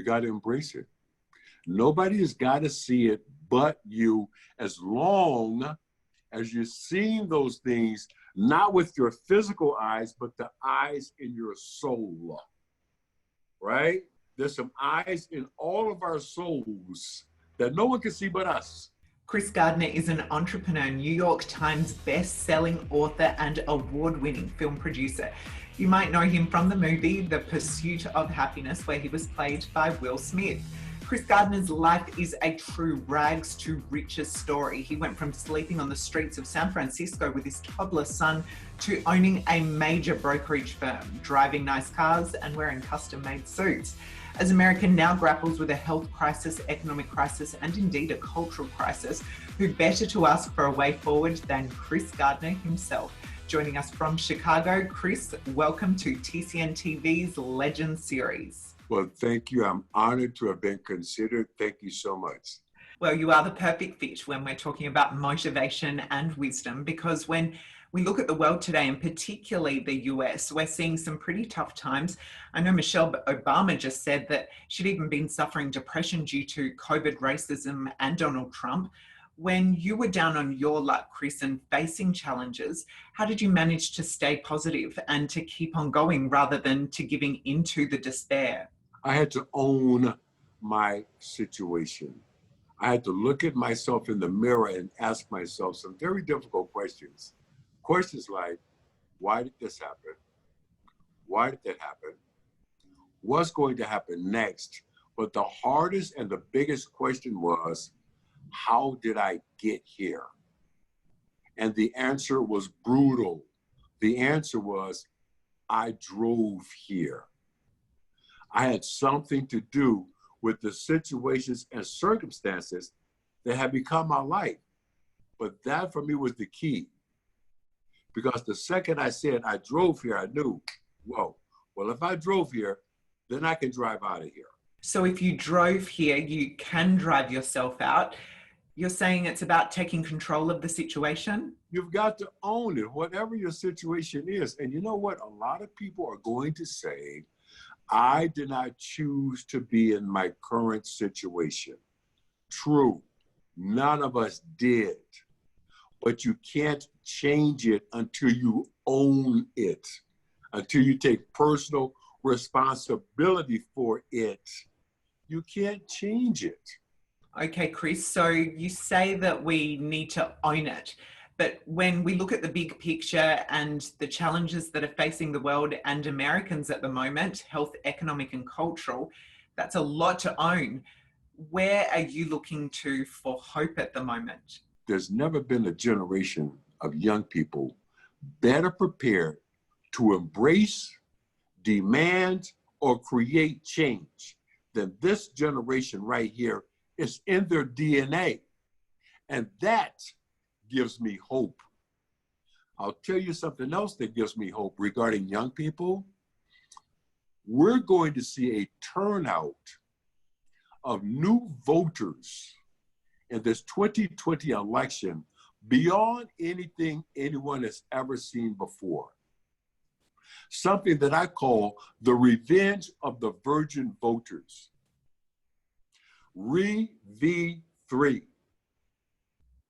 got to embrace it. Nobody has got to see it but you, as long as you're seeing those things, not with your physical eyes, but the eyes in your soul, right? There's some eyes in all of our souls that no one can see but us. Chris Gardner is an entrepreneur, New York Times best-selling author and award-winning film producer. You might know him from the movie The Pursuit of Happyness, where he was played by Will Smith. Chris Gardner's life is a true rags to riches story. He went from sleeping on the streets of San Francisco with his toddler son to owning a major brokerage firm, driving nice cars and wearing custom-made suits. As America now grapples with a health crisis, economic crisis, and indeed a cultural crisis, who better to ask for a way forward than Chris Gardner himself? Joining us from Chicago, Chris, welcome to TCN TV's Legend Series. Well, thank you. I'm honored to have been considered. Thank you so much. Well, you are the perfect fit when we're talking about motivation and wisdom, because when we look at the world today, and particularly the US, we're seeing some pretty tough times. I know Michelle Obama just said that she'd even been suffering depression due to COVID, racism, and Donald Trump. When you were down on your luck, Chris, and facing challenges, how did you manage to stay positive and to keep on going rather than to giving into the despair? I had to own my situation. I had to look at myself in the mirror and ask myself some very difficult questions. Questions like, why did this happen? Why did that happen? What's going to happen next? But the hardest and the biggest question was, how did I get here? And the answer was brutal. The answer was, I drove here. I had something to do with the situations and circumstances that had become my life. But that for me was the key. Because the second I said I drove here, I knew, whoa, well, if I drove here, then I can drive out of here. So if you drove here, you can drive yourself out. You're saying it's about taking control of the situation? You've got to own it, whatever your situation is. And you know what? A lot of people are going to say, I did not choose to be in my current situation. True, none of us did. But you can't change it until you own it, until you take personal responsibility for it. You can't change it. Okay, Chris, so you say that we need to own it. But when we look at the big picture and the challenges that are facing the world and Americans at the moment, health, economic, and cultural, that's a lot to own. Where are you looking to for hope at the moment? There's never been a generation of young people better prepared to embrace, demand, or create change than this generation right here. Is in their DNA. And that gives me hope. I'll tell you something else that gives me hope regarding young people. We're going to see a turnout of new voters in this 2020 election beyond anything anyone has ever seen before. Something that I call the revenge of the virgin voters. V3.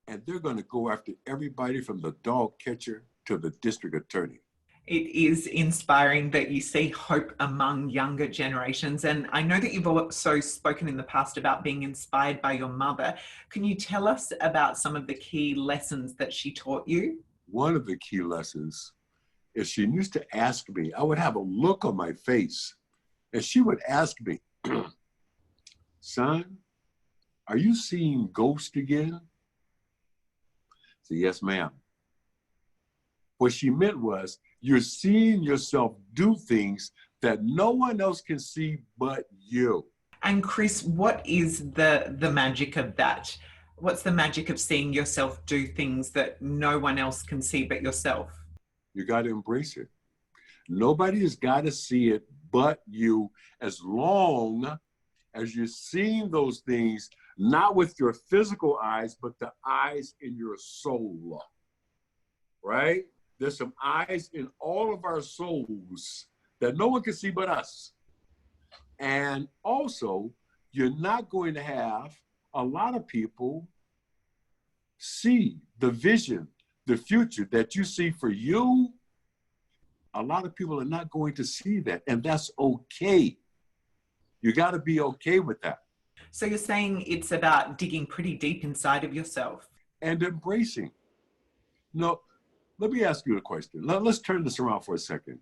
And they're going to go after everybody from the dog catcher to the district attorney. It is inspiring that you see hope among younger generations. And I know that you've also spoken in the past about being inspired by your mother. Can you tell us about some of the key lessons that she taught you? One of the key lessons is she used to ask me, I would have a look on my face, and she would ask me, son, are you seeing ghosts again? I said, yes, ma'am. What she meant was, you're seeing yourself do things that no one else can see but you. And Chris, what is the magic of that? What's the magic of seeing yourself do things that no one else can see but yourself? You got to embrace it. Nobody has got to see it but you, as long as you're seeing those things, not with your physical eyes, but the eyes in your soul, right? There's some eyes in all of our souls that no one can see but us. And also, you're not going to have a lot of people see the vision, the future that you see for you. A lot of people are not going to see that, and that's okay. You got to be okay with that. So you're saying it's about digging pretty deep inside of yourself. And embracing. No, let me ask you a question. Let's turn this around for a second.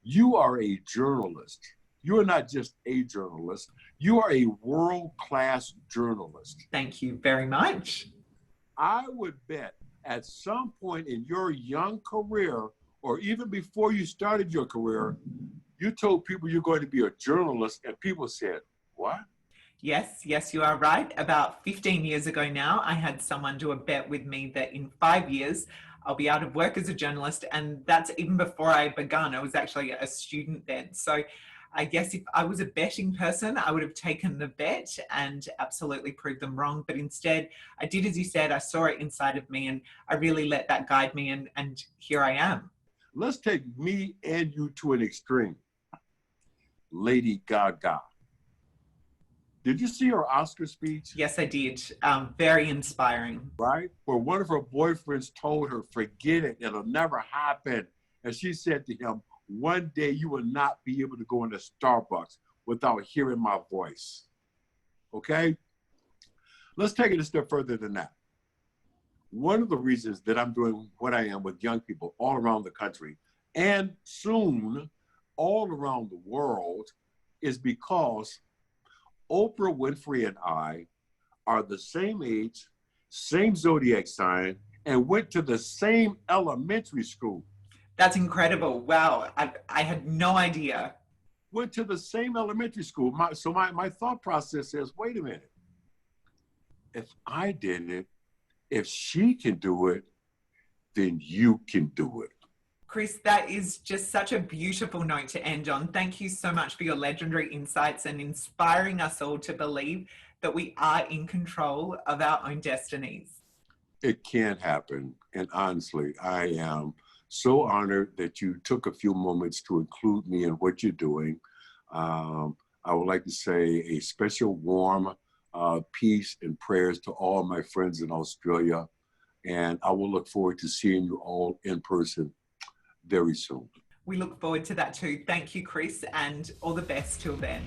You are a journalist. You are not just a journalist. You are a world-class journalist. Thank you very much. I would bet at some point in your young career, or even before you started your career, you told people you're going to be a journalist, and people said, what? Yes, you are right. About 15 years ago now, I had someone do a bet with me that in 5 years, I'll be out of work as a journalist. And that's even before I begun. I was actually a student then. So I guess if I was a betting person, I would have taken the bet and absolutely proved them wrong. But instead, I did as you said, I saw it inside of me and I really let that guide me. And here I am. Let's take me and you to an extreme. Lady Gaga. Did you see her Oscar speech? Yes, I did. Very inspiring. Right? Where one of her boyfriends told her, forget it, it'll never happen. And she said to him, one day you will not be able to go into Starbucks without hearing my voice. Okay? Let's take it a step further than that. One of the reasons that I'm doing what I am with young people all around the country and soon all around the world is because Oprah Winfrey and I are the same age, same zodiac sign, and went to the same elementary school. That's incredible. Wow. I had no idea. Went to the same elementary school. My thought process is, wait a minute. If I did it, if she can do it, then you can do it. Chris, that is just such a beautiful note to end on. Thank you so much for your legendary insights and inspiring us all to believe that we are in control of our own destinies. It can happen. And honestly, I am so honored that you took a few moments to include me in what you're doing. I would like to say a special warm peace and prayers to all my friends in Australia. And I will look forward to seeing you all in person very soon. We look forward to that too. Thank you, Chris, and all the best till then.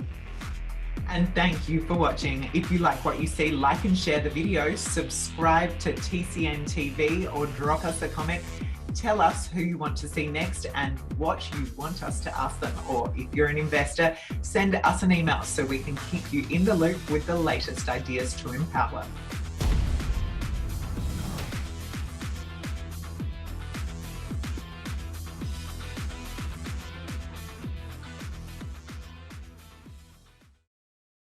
And thank you for watching. If you like what you see, like and share the video, subscribe to TCN TV or drop us a comment. Tell us who you want to see next and what you want us to ask them. Or if you're an investor, send us an email so we can keep you in the loop with the latest ideas to empower.